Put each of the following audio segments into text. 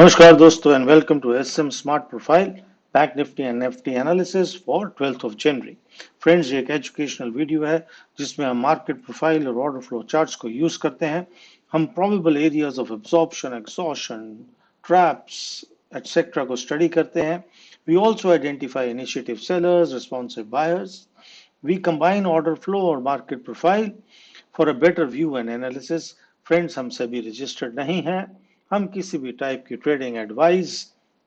नमस्कार दोस्तों and welcome to SM smart profile bank Nifty and Nifty analysis for 12th of January. Friends, ये एक educational video है जिसमें हम मार्केट प्रोफाइल और ऑर्डर फ्लो चार्ट्स को यूज करते हैं। हम probable areas of absorption, exhaustion, traps etcetera को स्टडी करते हैं। We also identify initiative sellers, responsive buyers. We combine order flow और market profile for a better view and analysis. Friends, हम सभी रजिस्टर्ड नहीं हैं, हम किसी भी टाइप की ट्रेडिंग एडवाइस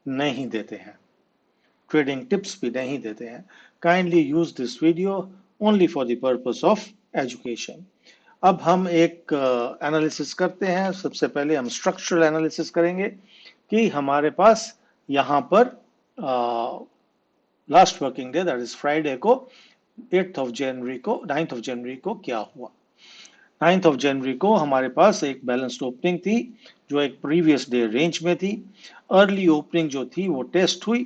नहीं देते हैं, ट्रेडिंग टिप्स भी नहीं देते हैं। Kindly use this video only for the purpose of education. अब हम एक एनालिसिस करते हैं। सबसे पहले हम स्ट्रक्चरल एनालिसिस करेंगे कि हमारे पास यहाँ पर last working day that is Friday को 8th ऑफ जनवरी को 9th ऑफ जनवरी को क्या हुआ। 9th ऑफ जनवरी को हमारे पास एक बैलेंस्ड ओपनिंग थी जो एक प्रीवियस डे रेंज में थी। अर्ली ओपनिंग जो थी वो टेस्ट हुई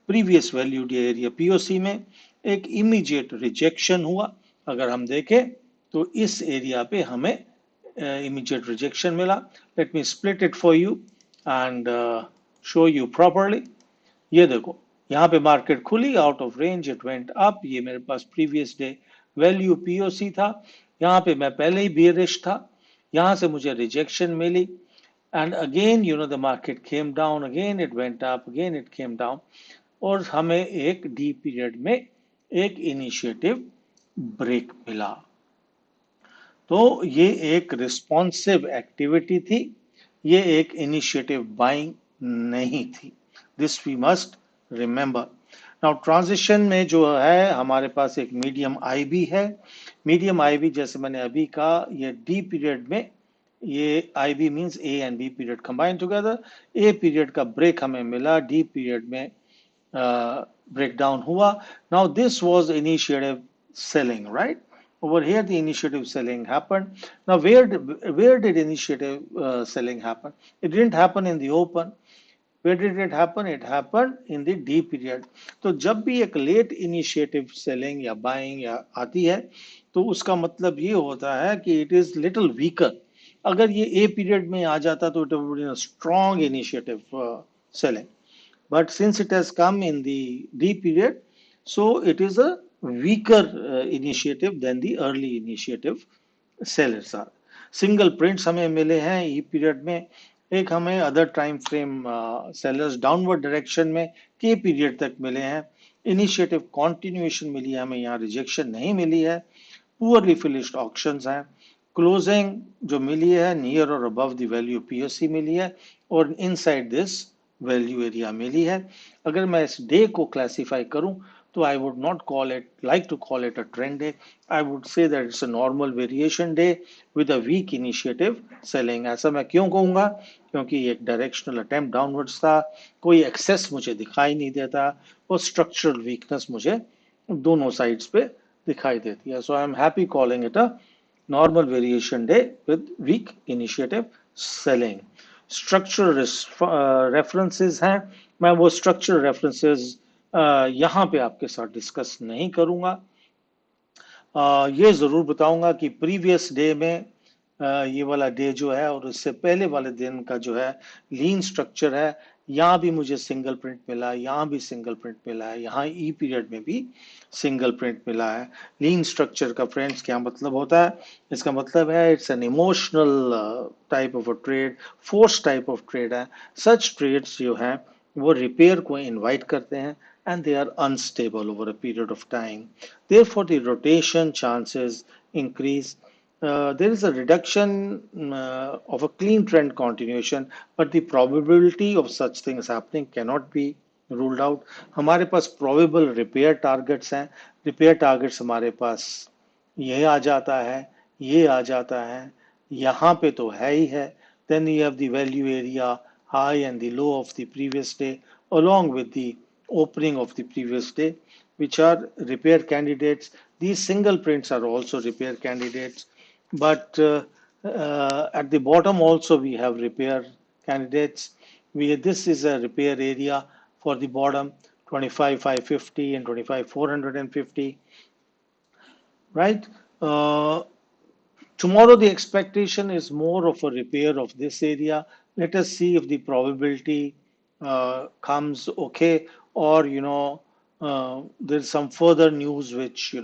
previous value day area POC में। एक इमीडिएट रिजेक्शन हुआ। अगर हम देखें तो इस एरिया पे हमें इमीडिएट रिजेक्शन मिला। Let me split it for you and show you properly. ये देखो, यहाँ पे मार्केट खुली out of range, it went up. ये मेरे पास प्रीवियस डे वैल्यू पीओसी था। यहाँ पे मैं पहले ही बेरिश था, यहाँ से मुझे रिजेक्शन मिली and again the market came down, again it went up, again it came down और हमें एक डी पीरियड में एक इनिशिएटिव ब्रेक मिला। तो ये एक रिस्पॉन्सिव एक्टिविटी थी, ये एक इनिशिएटिव बाइंग नहीं थी। This we must remember. Now transition में जो है हमारे पास एक मीडियम आई बी है। मीडियम आई बी जैसे मैंने अभी कहा, ये डी पीरियड में, ये I B means A and B period combine together. A period का ब्रेक हमें मिला, डी पीरियड में breakdown हुआ. Now this was initiative selling, right? Over here the initiative selling happened. Now where did initiative selling happen? It didn't happen in the open. Where did it happen? It happened in the D period. तो जब भी एक late initiative selling या buying या आती है तो उसका मतलब ये होता है कि इट इज लिटिल वीकर। अगर ये ए पीरियड में आ जाता तो it would be strong initiative selling, but since it has come in the D period, so it is a weaker initiative than the early initiative sellers are. Single prints हमें मिले हैं ई period में। एक हमें other time frame sellers downward direction में के period तक मिले हैं। इनिशिएटिव कॉन्टिन्यूएशन मिली है हमें, यहाँ रिजेक्शन नहीं मिली है। पुअरली फिनिश्ड ऑक्शंस हैं। क्लोजिंग जो मिली है नियर और अबव द वैल्यू पीओसी मिली है और इनसाइड दिस वैल्यू एरिया मिली है। अगर मैं इस डे को क्लासिफाई करूं तो I would not call it like to call it a trend day. I would say that it's a normal variation day with a weak initiative selling. ऐसा मैं क्यों कहूंगा? क्योंकि एक डायरेक्शनल अटेम्प्ट डाउनवर्ड्स था, कोई एक्सेस मुझे दिखाई नहीं देता और स्ट्रक्चरल वीकनेस मुझे दोनों साइड्स पे दिखाई देती है। So I am happy calling it a normal variation day with weak initiative selling. Structural references हैं, मैं वो स्ट्रक्चरल रेफरेंसेस यहाँ पे आपके साथ डिस्कस नहीं करूंगा। ये जरूर बताऊंगा कि प्रीवियस डे में ये वाला डे जो है और उससे पहले वाले दिन का जो है लीन स्ट्रक्चर है। यहाँ भी मुझे सिंगल प्रिंट मिला, यहाँ भी सिंगल प्रिंट मिला है, यहाँ ई पीरियड में भी सिंगल प्रिंट मिला है। लीन स्ट्रक्चर का फ्रेंड्स क्या मतलब होता है? इसका मतलब है it's an emotional type of a trade, force type of trade है। सच ट्रेड्स जो हैं वो रिपेयर को इनवाइट करते हैं and they are unstable over a period of time. Therefore, the rotation chances increase. There is a reduction of a clean trend continuation, but the probability of such things happening cannot be ruled out. हमारे पास probable repair targets हैं। repair targets हमारे पास ये आ जाता है, ये आ जाता है, यहाँ पे तो है ही है। Then you have the value area high and the low of the previous day along with the opening of the previous day, which are repair candidates. These single prints are also repair candidates, but at the bottom also we have repair candidates. This is a repair area for the bottom 25,550 and 25,450, right? Tomorrow the expectation is more of a repair of this area. Let us see if the probability comes okay, or there's some further news which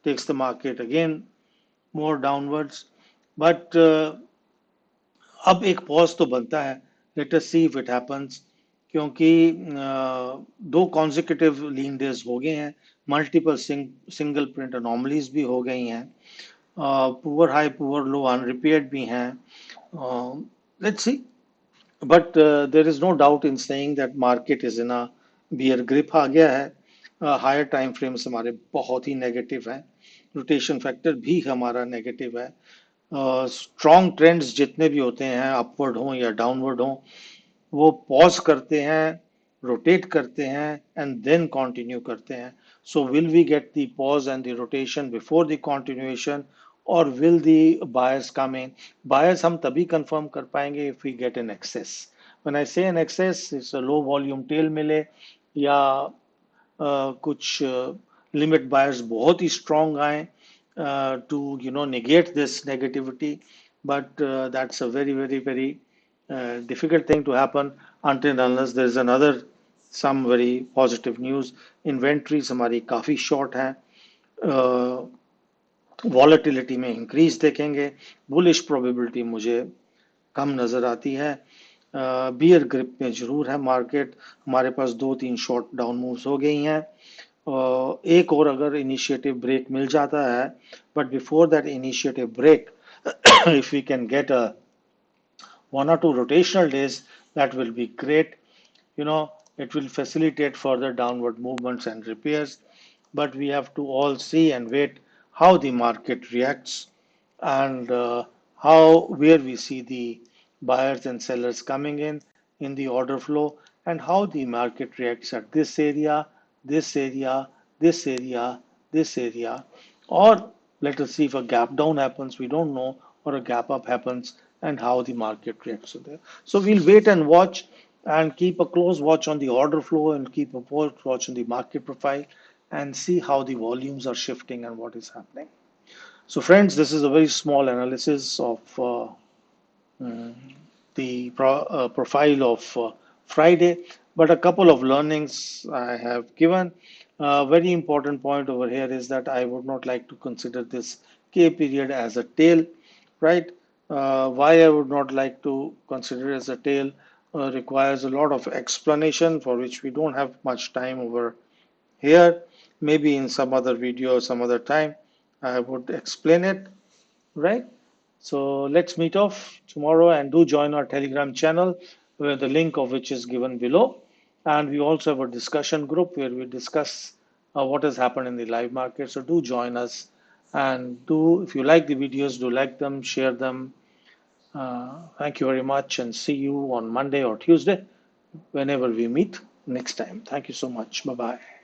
takes the market again more downwards. But अब एक pause तो बनता है. Let us see if it happens, क्योंकि दो consecutive लीन days हो गए हैं, मल्टीपल सिंगल प्रिंट अनोमलीज भी हो गई हैं, poor high poor low unrepaired भी हैं. Let's see. But there is no doubt in saying that market is in a bear grip आ गया है. हायर टाइम फ्रेम्स हमारे बहुत ही नेगेटिव हैं, रोटेशन फैक्टर भी हमारा नेगेटिव है. स्ट्रॉन्ग ट्रेंड्स जितने भी होते हैं, अपवर्ड हों या डाउनवर्ड हों, वो पॉज करते हैं, रोटेट करते हैं एंड देन कंटिन्यू करते हैं. So will we get the pause and the rotation before the continuation, और will the buyers come in? Buyers हम तभी कंफर्म कर पाएंगे if we get an excess. When I say an excess, it's a low volume tail मिले, या कुछ limit buyers बहुत ही स्ट्रॉन्ग आए to negate this negativity. But that's a very very very difficult thing to happen until unless there is another some very positive news. Inventories हमारी काफी short हैं, volatility में इंक्रीज देखेंगे, बुलिश प्रोबेबिलिटी मुझे कम नजर आती है. बियर ग्रिप में जरूर है मार्केट, हमारे पास दो तीन शॉर्ट डाउन मूव्स हो गई हैं. एक और अगर इनिशिएटिव ब्रेक मिल जाता है, but before that initiative break if we can get a 1 or 2 rotational days, that will be great. It will facilitate further downward movements and repairs. But we have to all see and wait how the market reacts, and how where we see the buyers and sellers coming in the order flow, and how the market reacts at this area, this area, this area, this area. Or let us see if a gap down happens, we don't know, or a gap up happens, and how the market reacts to there. So we'll wait and watch, and keep a close watch on the order flow, and keep a close watch on the market profile, and see how the volumes are shifting and what is happening. So friends, this is a very small analysis of the profile of Friday, but a couple of learnings I have given. Very important point over here is that I would not like to consider this K period as a tail, right? Why I would not like to consider it as a tail requires a lot of explanation, for which we don't have much time over here. Maybe in some other video or some other time I would explain it, right? So let's meet off tomorrow, and do join our Telegram channel, where the link of which is given below. And we also have a discussion group where we discuss what has happened in the live market. So do join us, and do, if you like the videos, do like them, share them. Thank you very much, and see you on Monday or Tuesday whenever we meet next time. Thank you so much. Bye bye.